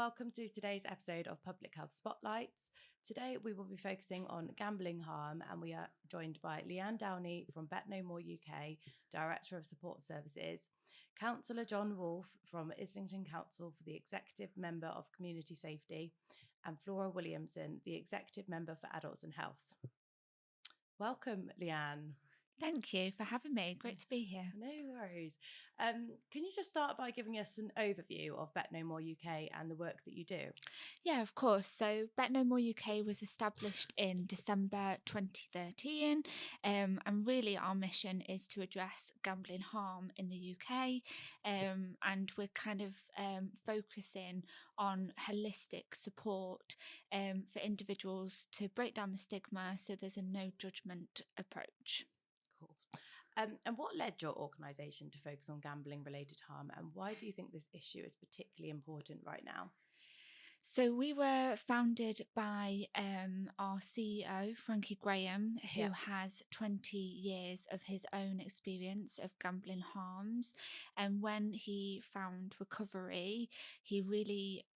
welcome to today's episode of Public Health Spotlights. Today we will be focusing on gambling harm, and we are joined by Leanne Downie from Betknowmore UK, Director of Support Services, Councillor John Wolfe from Islington Council for the Executive Member of Community Safety, and Flora Williamson, the Executive Member for Adults and Health. Welcome, Leanne. Thank you for having me. Great to be here. No worries. Can you just start by giving us an overview of Betknowmore UK and the work that you do? Yeah, of course. So Betknowmore UK was established in December 2013, and really our mission is to address gambling harm in the UK, and we're kind of focusing on holistic support for individuals to break down the stigma, so there's a no judgment approach. Cool. And what led your organisation to focus on gambling related harm, and why do you think this issue is particularly important right now? So we were founded by our CEO, Frankie Graham, who has 20 years of his own experience of gambling harms. And when he found recovery, he really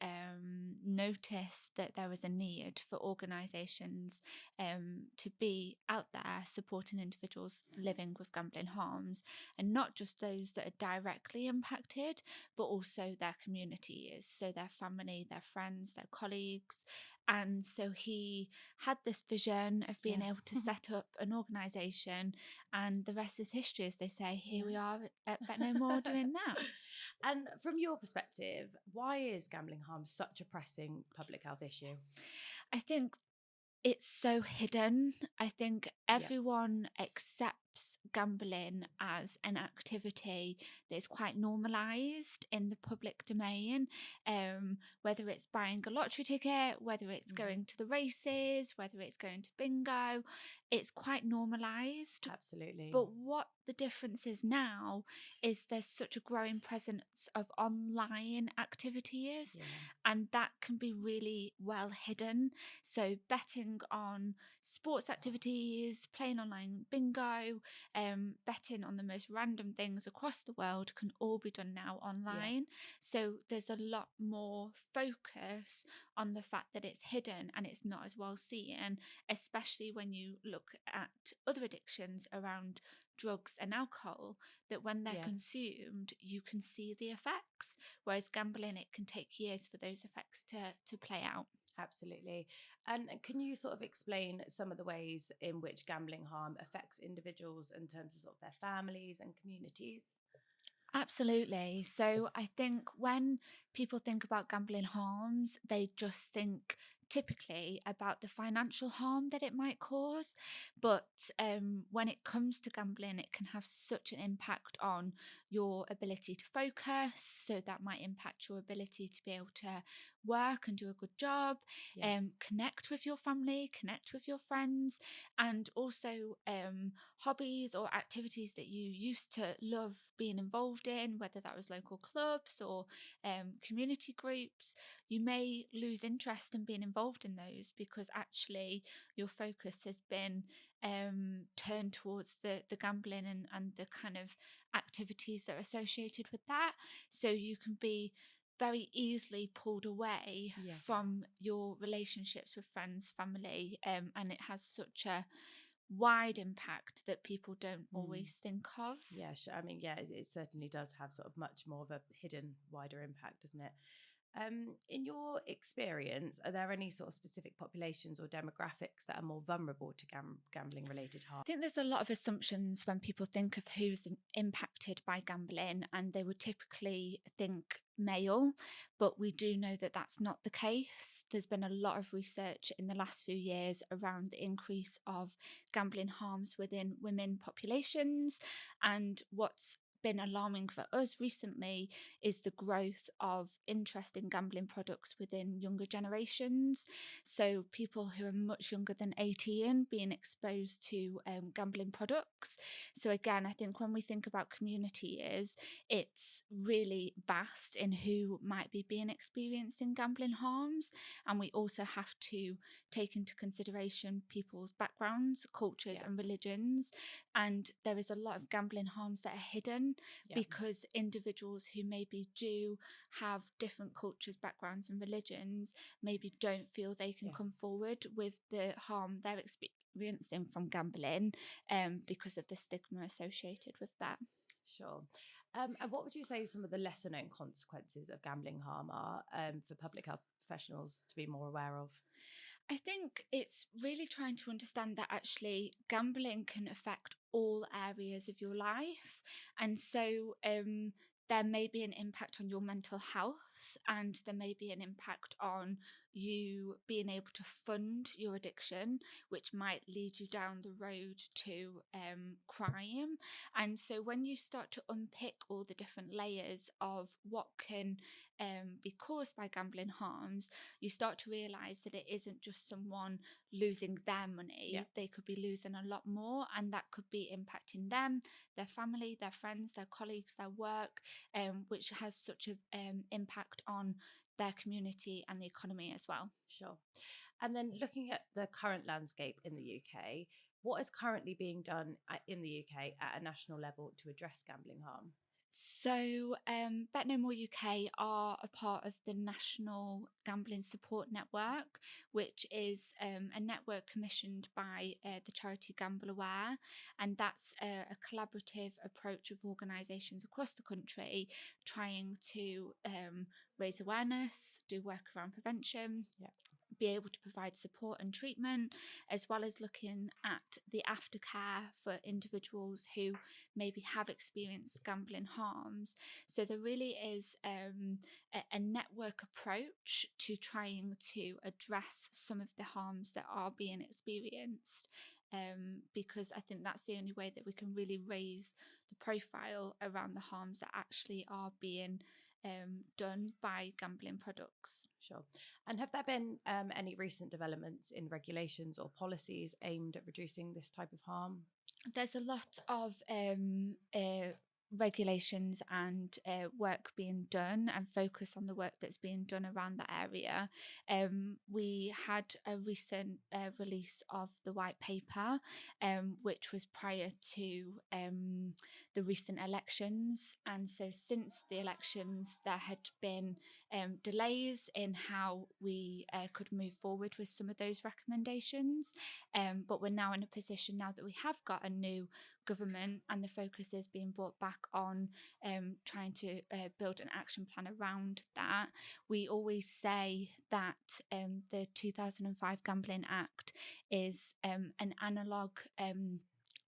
noticed that there was a need for organisations to be out there supporting individuals living with gambling harms, and not just those that are directly impacted, but also their communities, so their family, their friends, their colleagues. And so he had this vision of being able to set up an organisation, and the rest is history, as they say. Here we are at Betknowmore doing that. And from your perspective, why is gambling harm such a pressing public health issue? I think it's so hidden. I think everyone accepts gambling as an activity that is quite normalised in the public domain, whether it's buying a lottery ticket, whether it's going to the races, whether it's going to bingo, it's quite normalised. Absolutely. But what the difference is now is there's such a growing presence of online activities, and that can be really well hidden. So betting on sports activities, playing online bingo, betting on the most random things across the world can all be done now online. So there's a lot more focus on the fact that it's hidden and it's not as well seen, especially when you look at other addictions around drugs and alcohol, that when they're consumed, you can see the effects, whereas gambling, it can take years for those effects to play out. Absolutely. And can you sort of explain some of the ways in which gambling harm affects individuals in terms of, sort of their families and communities? Absolutely. So I think when people think about gambling harms, they just think typically about the financial harm that it might cause. But when it comes to gambling, it can have such an impact on your ability to focus. So that might impact your ability to be able to work and do a good job, connect with your family, connect with your friends, and also hobbies or activities that you used to love being involved in, whether that was local clubs or community groups. You may lose interest in being involved in those because actually your focus has been turned towards the gambling and the kind of activities that are associated with that. So you can be very easily pulled away from your relationships with friends, family, and it has such a wide impact that people don't always think of. Yeah, sure. I mean, it certainly does have sort of much more of a hidden, wider impact, doesn't it? In your experience, are there any sort of specific populations or demographics that are more vulnerable to gambling related harm? I think there's a lot of assumptions when people think of who's impacted by gambling, and they would typically think male, but we do know that that's not the case. There's been a lot of research in the last few years around the increase of gambling harms within women populations, and what's been alarming for us recently is the growth of interest in gambling products within younger generations. So people who are much younger than 18 being exposed to gambling products. So again, I think when we think about community years, it's really vast in who might be being experiencing gambling harms. And we also have to take into consideration people's backgrounds, cultures and religions. And there is a lot of gambling harms that are hidden. Yeah. because individuals who maybe do have different cultures, backgrounds and religions maybe don't feel they can come forward with the harm they're experiencing from gambling because of the stigma associated with that. Sure. And what would you say some of the lesser known consequences of gambling harm are for public health professionals to be more aware of? I think it's really trying to understand that actually gambling can affect all areas of your life. And so there may be an impact on your mental health, and there may be an impact on you being able to fund your addiction, which might lead you down the road to crime. And so when you start to unpick all the different layers of what can be caused by gambling harms, you start to realize that it isn't just someone losing their money. Yeah. They could be losing a lot more, and that could be impacting them, their family, their friends, their colleagues, their work, which has such an impact on their community and the economy as well. Sure. And then looking at the current landscape in the UK, what is currently being done in the UK at a national level to address gambling harm? So, Betknowmore UK are a part of the National Gambling Support Network, which is a network commissioned by the charity Gamble Aware, and that's a collaborative approach of organisations across the country trying to raise awareness, do work around prevention. Yeah. Be able to provide support and treatment, as well as looking at the aftercare for individuals who maybe have experienced gambling harms. So there really is a network approach to trying to address some of the harms that are being experienced. Because I think that's the only way that we can really raise the profile around the harms that actually are being done by gambling products. Sure. And have there been any recent developments in regulations or policies aimed at reducing this type of harm? There's a lot of regulations and work being done, and focus on the work that's being done around that area. We had a recent release of the white paper, which was prior to the recent elections. And so since the elections, there had been delays in how we could move forward with some of those recommendations. But we're now in a position, now that we have got a new government and the focus is being brought back on trying to build an action plan around that. We always say that the 2005 Gambling Act is an analogue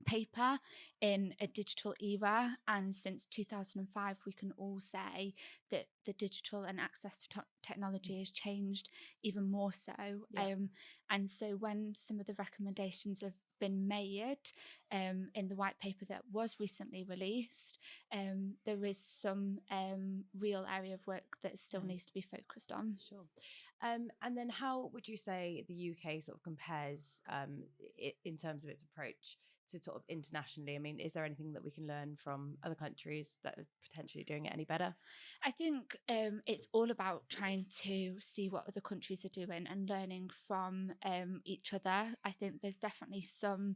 paper in a digital era, and since 2005 we can all say that the digital and access to technology has changed even more so. And so when some of the recommendations have been made in the white paper that was recently released, there is some real area of work that still needs to be focused on. Sure. And then how would you say the UK sort of compares in terms of its approach to sort of internationally? I mean, is there anything that we can learn from other countries that are potentially doing it any better? I think it's all about trying to see what other countries are doing and learning from each other. I think there's definitely some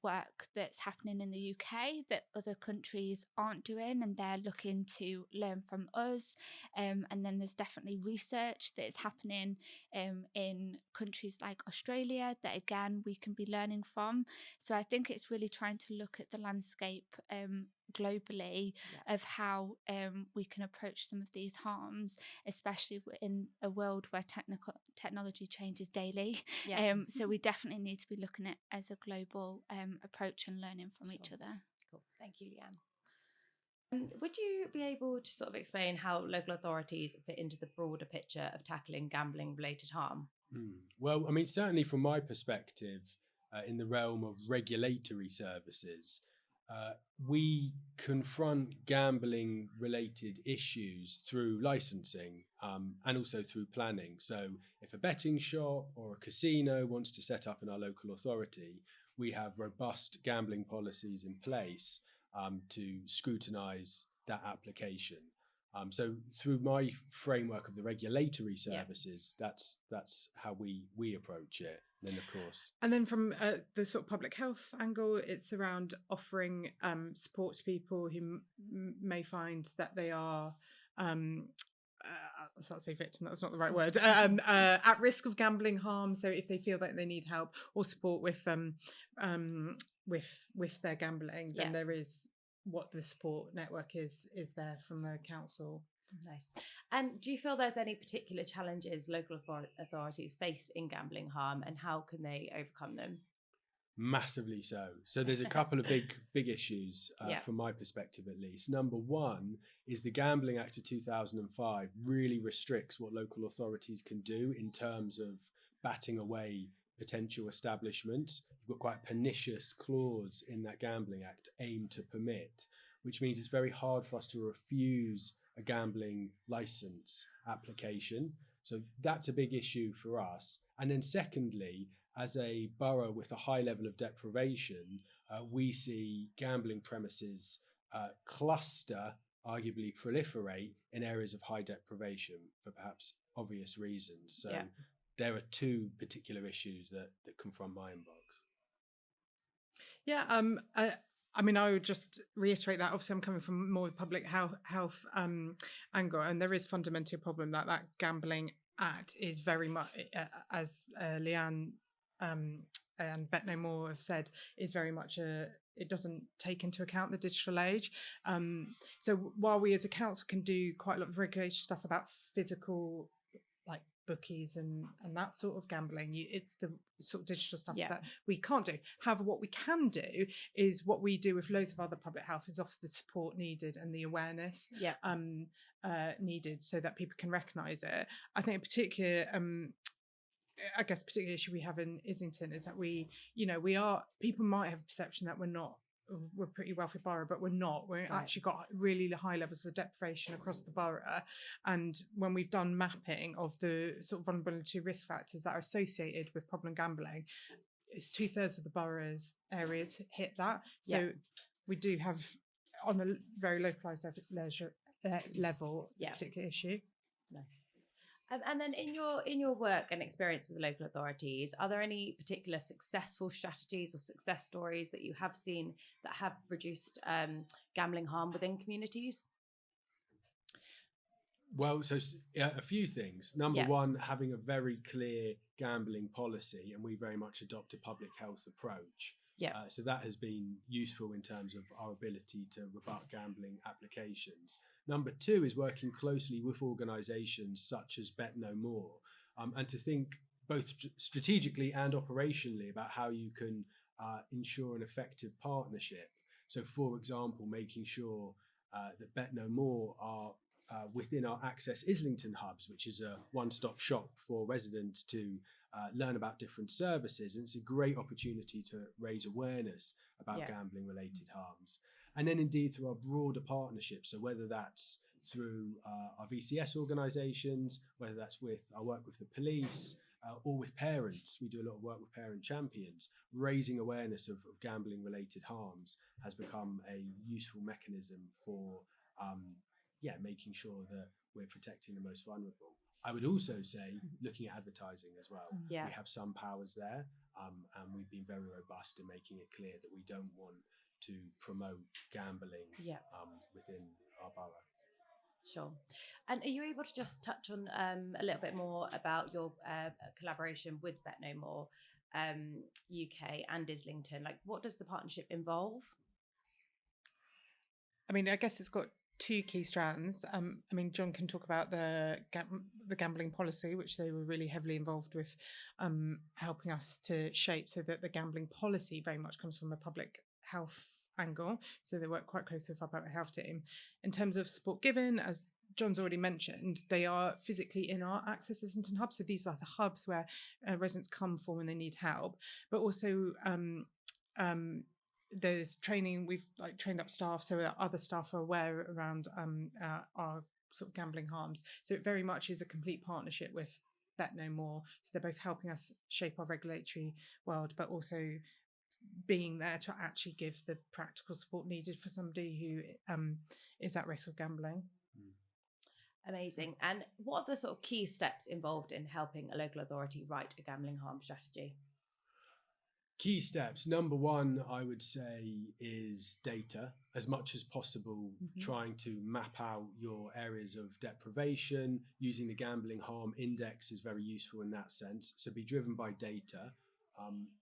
work that's happening in the UK that other countries aren't doing, and they're looking to learn from us. And then there's definitely research that is happening in countries like Australia that, again, we can be learning from. So I think it's really trying to look at the landscape globally of how we can approach some of these harms, especially in a world where technology changes daily. So we definitely need to be looking at as a global approach and learning from each other. Cool. Thank you, Leanne. Would you be able to sort of explain how local authorities fit into the broader picture of tackling gambling-related harm? Well, I mean, certainly from my perspective, in the realm of regulatory services, we confront gambling related issues through licensing and also through planning. So if a betting shop or a casino wants to set up in our local authority, we have robust gambling policies in place to scrutinise that application. So through my framework of the regulatory services, that's how we approach it. And then, of course, and then from the sort of public health angle, it's around offering support to people who may find that they are. I was about to say victim, that's not the right word, at risk of gambling harm. So if they feel that they need help or support with their gambling, then there is what the support network is there from the council. Nice. And do you feel there's any particular challenges local authorities face in gambling harm, and how can they overcome them? Massively so. So there's a couple of big issues from my perspective, at least. Number one is the Gambling Act of 2005 really restricts what local authorities can do in terms of batting away potential establishments. You've got quite a pernicious clause in that Gambling Act aimed to permit, which means it's very hard for us to refuse a gambling license application. So that's a big issue for us. And then secondly, as a borough with a high level of deprivation, we see gambling premises cluster, arguably proliferate in areas of high deprivation for perhaps obvious reasons. So there are two particular issues that confront my inbox. Yeah, I mean, I would just reiterate that. Obviously, I'm coming from more of the public health angle, and there is fundamentally a problem that Gambling Act is very much, as Leanne and Betknowmore have said, is very much it doesn't take into account the digital age. So while we as a council can do quite a lot of regulatory stuff about physical, like bookies and that sort of gambling, it's the sort of digital stuff that we can't do. However, what we can do is what we do with loads of other public health, is offer the support needed and the awareness needed so that people can recognise it. I think a particular issue we have in Islington is that people might have a perception that we're a pretty wealthy borough, but we're not. We're actually got really high levels of deprivation across the borough. And when we've done mapping of the sort of vulnerability risk factors that are associated with problem gambling, it's 2/3 of the borough's areas hit that. So we do have, on a very localised level, a particular issue. Nice. And then in your work and experience with the local authorities, are there any particular successful strategies or success stories that you have seen that have reduced gambling harm within communities? Well, so a few things. Number one, having a very clear gambling policy, and we very much adopt a public health approach. So that has been useful in terms of our ability to rebut gambling applications. Number two is working closely with organisations such as Betknowmore, and to think both strategically and operationally about how you can ensure an effective partnership. So, for example, making sure that Betknowmore are within our Access Islington hubs, which is a one-stop shop for residents to learn about different services. And it's a great opportunity to raise awareness about gambling-related harms. And then indeed through our broader partnerships, so whether that's through our VCS organisations, whether that's with our work with the police, or with parents. We do a lot of work with parent champions. Raising awareness of gambling-related harms has become a useful mechanism for making sure that we're protecting the most vulnerable. I would also say looking at advertising as well. We have some powers there, and we've been very robust in making it clear that we don't want to promote gambling within our borough. Sure. And are you able to just touch on a little bit more about your collaboration with Betknowmore UK and Islington? Like, what does the partnership involve? I mean, I guess it's got two key strands. I mean, John can talk about the gambling policy, which they were really heavily involved with helping us to shape, so that the gambling policy very much comes from a public health angle. So they work quite closely with our public health team. In terms of support given, as John's already mentioned, they are physically in our Access Islington hub. So these are the hubs where residents come for when they need help. But also there's training. We've trained up staff so that other staff are aware around our sort of gambling harms. So it very much is a complete partnership with Betknowmore. So they're both helping us shape our regulatory world, but also being there to actually give the practical support needed for somebody who is at risk of gambling. Amazing. And what are the sort of key steps involved in helping a local authority write a gambling harm strategy? Key steps. Number one, I would say, is data. As much as possible, trying to map out your areas of deprivation. Using the Gambling Harm Index is very useful in that sense. So be driven by data,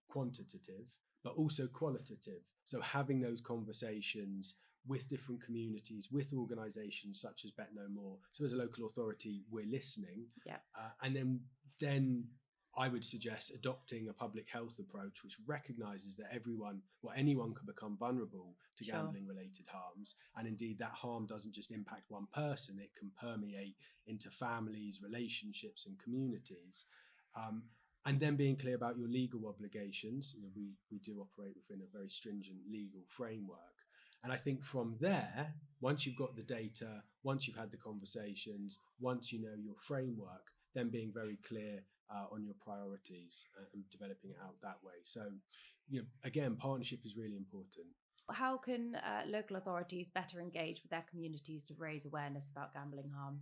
quantitative, but also qualitative. So having those conversations with different communities, with organisations such as Betknowmore. So as a local authority, we're listening. Yeah. And then I would suggest adopting a public health approach which recognises that anyone can become vulnerable to gambling related harms. And indeed that harm doesn't just impact one person, it can permeate into families, relationships and communities. And then being clear about your legal obligations. We do operate within a very stringent legal framework. And I think from there, once you've got the data, once you've had the conversations, once you know your framework, then being very clear on your priorities and developing it out that way. So, again, partnership is really important. How can local authorities better engage with their communities to raise awareness about gambling harm?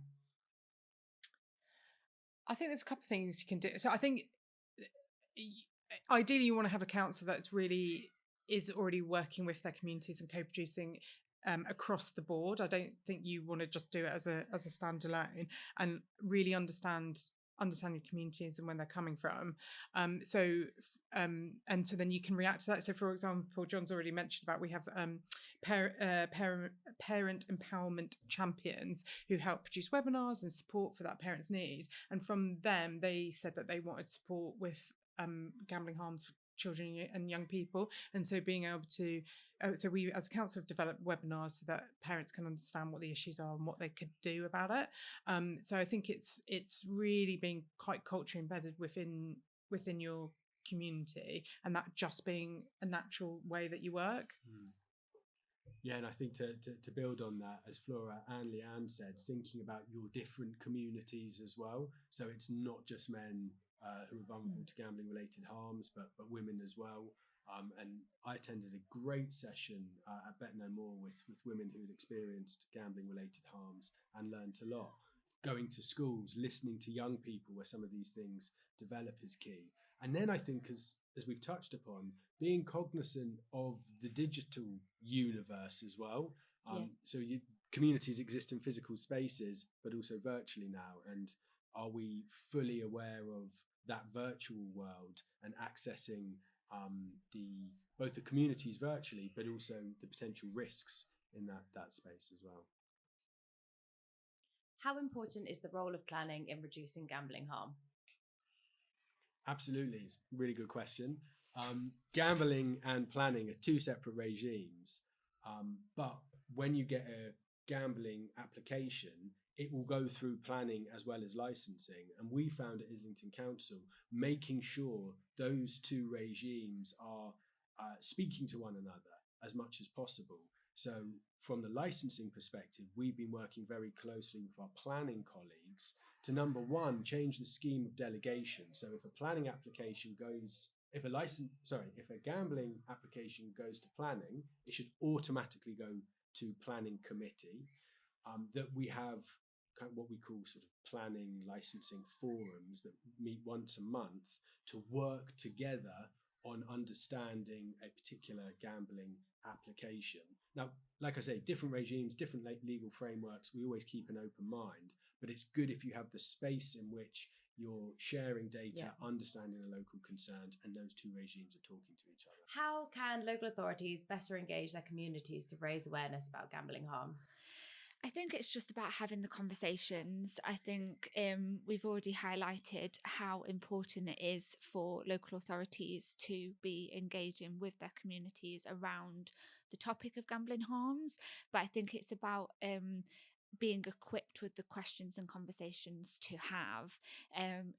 I think there's a couple of things you can do. So I think ideally you want to have a council that's really is already working with their communities and co-producing across the board. I don't think you want to just do it as a standalone, and really understand your communities and when they're coming from. And so then you can react to that. So for example, John's already mentioned about we have parent empowerment champions who help produce webinars and support for that parent's need. And from them, they said that they wanted support with gambling harms for children and young people, and so being able to so we as a council have developed webinars so that parents can understand what the issues are and what they could do about it. So I think it's really being quite culture embedded within your community, and that just being a natural way that you work. Yeah, and I think to build on that, as Flora and Leanne said, thinking about your different communities as well. So it's not just men who are vulnerable to gambling related harms, but women as well. And I attended a great session at Betknowmore with women who had experienced gambling related harms and learnt a lot. Going to schools, listening to young people where some of these things develop is key. And then I think, as we've touched upon, being cognizant of the digital universe as well. So communities exist in physical spaces, but also virtually now. And are we fully aware of that virtual world and accessing both the communities virtually, but also the potential risks in that space as well? How important is the role of planning in reducing gambling harm? Absolutely, it's a really good question. Gambling and planning are two separate regimes, but when you get a gambling application, it will go through planning as well as licensing. And we found at Islington Council, making sure those two regimes are speaking to one another as much as possible. So from the licensing perspective, we've been working very closely with our planning colleagues to, number one, change the scheme of delegation. So if a planning application goes, if a gambling application goes to planning, it should automatically go to planning committee. That we have kind of what we call sort of planning licensing forums that meet once a month to work together on understanding a particular gambling application. Now, like I say, different regimes, different legal frameworks, we always keep an open mind, but it's good if you have the space in which you're sharing data, understanding the local concerns, and those two regimes are talking to each other. How can local authorities better engage their communities to raise awareness about gambling harm? I think it's just about having the conversations. I think we've already highlighted how important it is for local authorities to be engaging with their communities around the topic of gambling harms. But I think it's about being equipped with the questions and conversations to have.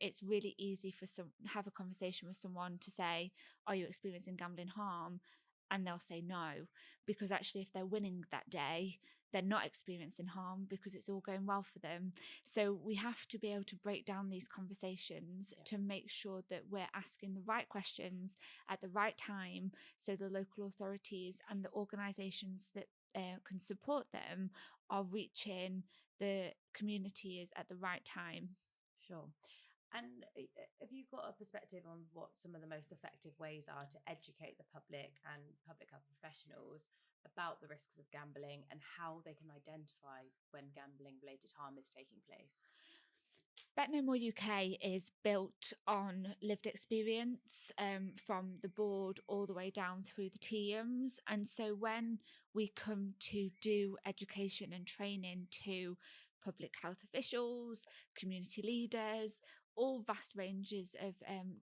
It's really easy for have a conversation with someone to say, are you experiencing gambling harm? And they'll say no, because actually if they're winning that day, they're not experiencing harm because it's all going well for them. So we have to be able to break down these conversations to make sure that we're asking the right questions at the right time, so the local authorities and the organisations that can support them are reaching the community is at the right time. Sure. And have you got a perspective on what some of the most effective ways are to educate the public and public health professionals about the risks of gambling and how they can identify when gambling related harm is taking place? Betknowmore UK is built on lived experience, from the board all the way down through the teams. And so when we come to do education and training to public health officials, community leaders, all vast ranges of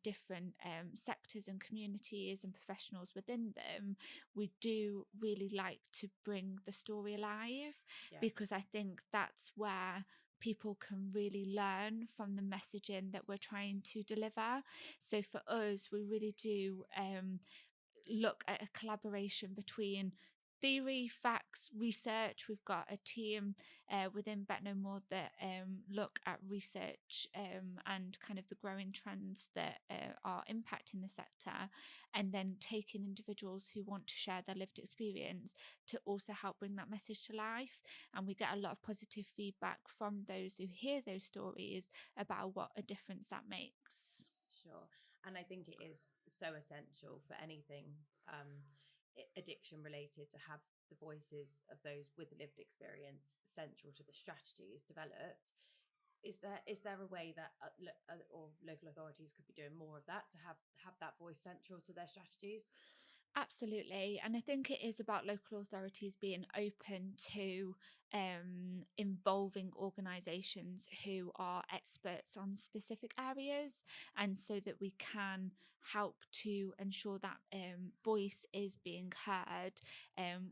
different sectors and communities and professionals within them, we do really like to bring the story alive, because I think that's where people can really learn from the messaging that we're trying to deliver. So for us, we really do look at a collaboration between theory, facts, research. We've got a team within Betknowmore that look at research and kind of the growing trends that are impacting the sector, and then taking individuals who want to share their lived experience to also help bring that message to life. And we get a lot of positive feedback from those who hear those stories about what a difference that makes. Sure. And I think it is so essential for anything addiction related to have the voices of those with lived experience central to the strategies developed. Is there a way that or local authorities could be doing more of that to have that voice central to their strategies? Absolutely. And I think it is about local authorities being open to involving organisations who are experts on specific areas, and so that we can help to ensure that voice is being heard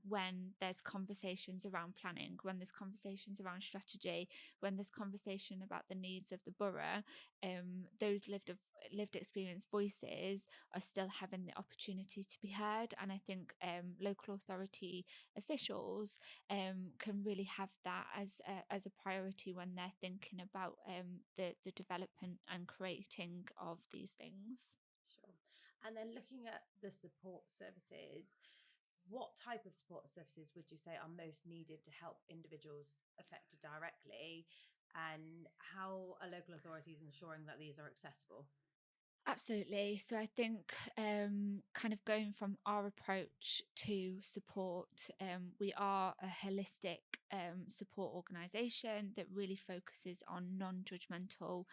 when there's conversations around planning, when there's conversations around strategy, when there's conversation about the needs of the borough. Those lived experience voices are still having the opportunity to be heard. And I think local authority officials can really have that as a priority when they're thinking about the development and creating of these things. Sure. And then looking at the support services, what type of support services would you say are most needed to help individuals affected directly, and how are local authorities ensuring that these are accessible? Absolutely. So I think kind of going from our approach to support, we are a holistic support organisation that really focuses on non-judgmental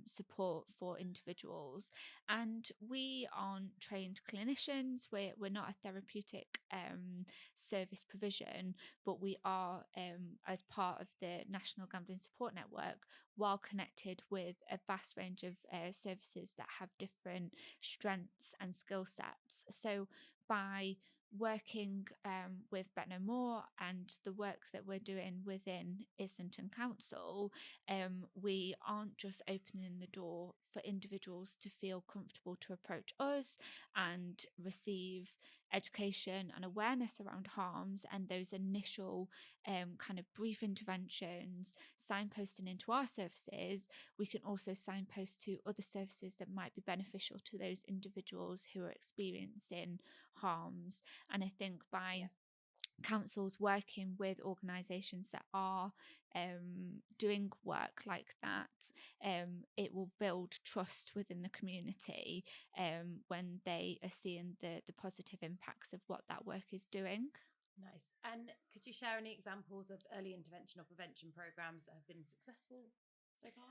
support for individuals. And we aren't trained clinicians. We're not a therapeutic service provision, but we are, as part of the National Gambling Support Network, well connected with a vast range of services that have different strengths and skill sets. So by working with Betknowmore and the work that we're doing within Islington Council, we aren't just opening the door for individuals to feel comfortable to approach us and receive education and awareness around harms and those initial kind of brief interventions, signposting into our services. We can also signpost to other services that might be beneficial to those individuals who are experiencing harms. And I think by councils working with organisations that are doing work like that, it will build trust within the community when they are seeing the positive impacts of what that work is doing. Nice. And could you share any examples of early intervention or prevention programmes that have been successful so far?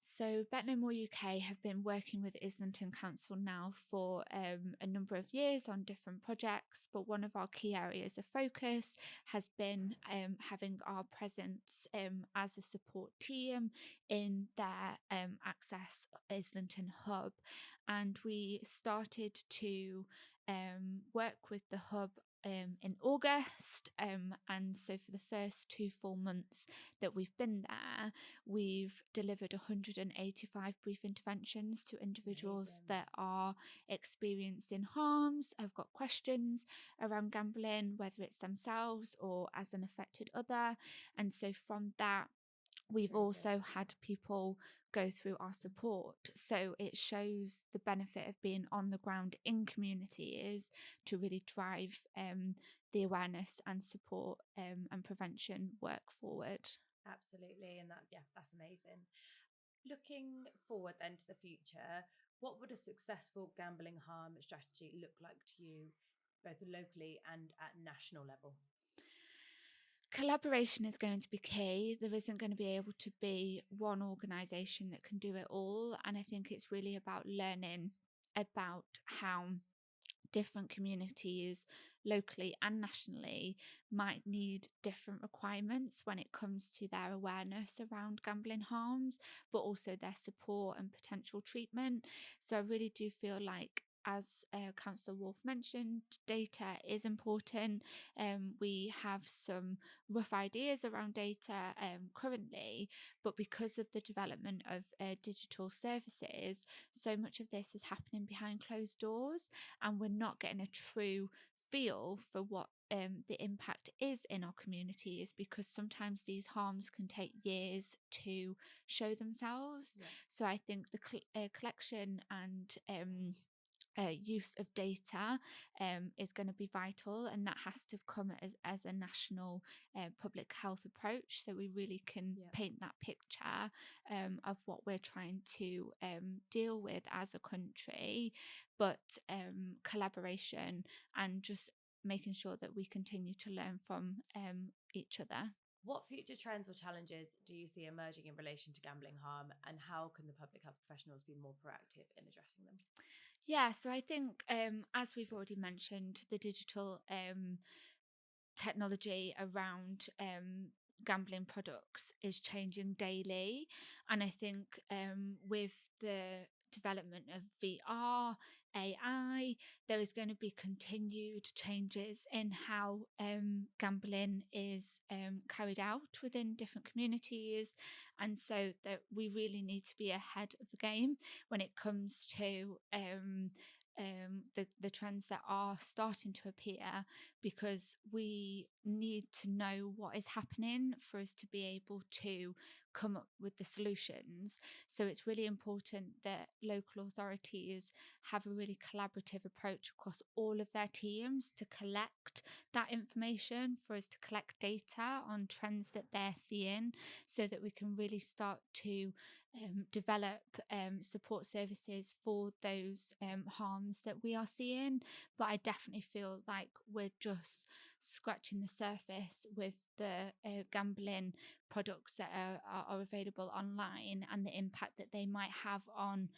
So Betknowmore UK have been working with Islington Council now for a number of years on different projects, but one of our key areas of focus has been having our presence as a support team in their Access Islington hub. And we started to work with the hub in August, and so for the first 2 full months that we've been there, we've delivered 185 brief interventions to individuals that are experiencing harms, have got questions around gambling, whether it's themselves or as an affected other. And so from that, we've also had people go through our support. So it shows the benefit of being on the ground in communities to really drive the awareness and support and prevention work forward. Absolutely. And that's amazing. Looking forward then to the future, what would a successful gambling harm strategy look like to you, both locally and at national level? Collaboration is going to be key. There isn't going to be able to be one organisation that can do it all. And I think it's really about learning about how different communities locally and nationally might need different requirements when it comes to their awareness around gambling harms, but also their support and potential treatment. So I really do feel like, as Councillor Wolf mentioned, data is important. We have some rough ideas around data currently, but because of the development of digital services, so much of this is happening behind closed doors, and we're not getting a true feel for what the impact is in our communities, because sometimes these harms can take years to show themselves. Yeah. So I think the collection and use of data is going to be vital, and that has to come as a national public health approach, so we really can paint that picture of what we're trying to deal with as a country. But collaboration and just making sure that we continue to learn from each other. What future trends or challenges do you see emerging in relation to gambling harm, and how can the public health professionals be more proactive in addressing them? Yeah, so I think, as we've already mentioned, the digital technology around gambling products is changing daily. And I think with the development of VR, AI, there is going to be continued changes in how gambling is carried out within different communities. And so that we really need to be ahead of the game when it comes to the trends that are starting to appear, because we need to know what is happening for us to be able to come up with the solutions. So it's really important that local authorities have a really collaborative approach across all of their teams to collect that information, for us to collect data on trends that they're seeing, so that we can really start to develop support services for those harms that we are seeing. But I definitely feel like we're just scratching the surface with the gambling products that are available online, and the impact that they might have on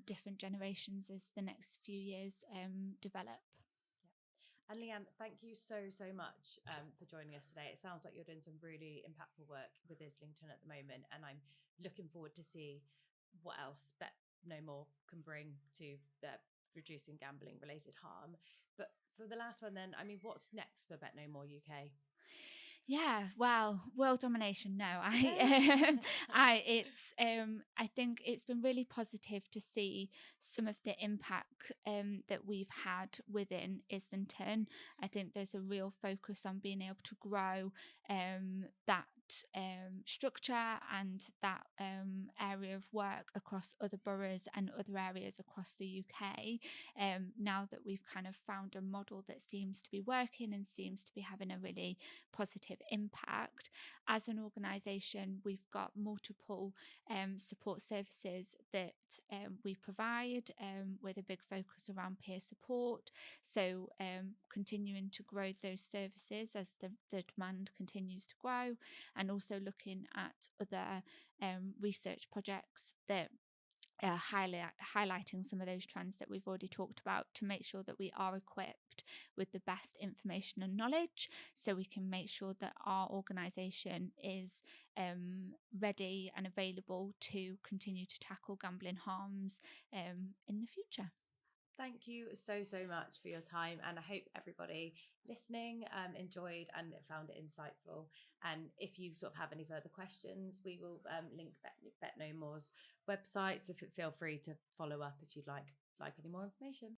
different generations as the next few years develop. And Leanne, thank you so much for joining us today. It sounds like you're doing some really impactful work with Islington at the moment, and I'm looking forward to see what else Betknowmore can bring to reducing gambling related harm. But for the last one then, I mean, what's next for Betknowmore UK? Yeah, well, world domination. No, I think it's been really positive to see some of the impact that we've had within Islington. I think there's a real focus on being able to grow that structure and that area of work across other boroughs and other areas across the UK. Now that we've kind of found a model that seems to be working and seems to be having a really positive impact. As an organisation, we've got multiple support services that we provide, with a big focus around peer support. So continuing to grow those services as the demand continues to grow, and also looking at other research projects that highlighting some of those trends that we've already talked about, to make sure that we are equipped with the best information and knowledge, so we can make sure that our organisation is ready and available to continue to tackle gambling harms in the future. Thank you so much for your time, and I hope everybody listening enjoyed and found it insightful. And if you sort of have any further questions, we will link Betknowmore's website, so feel free to follow up if you'd like any more information.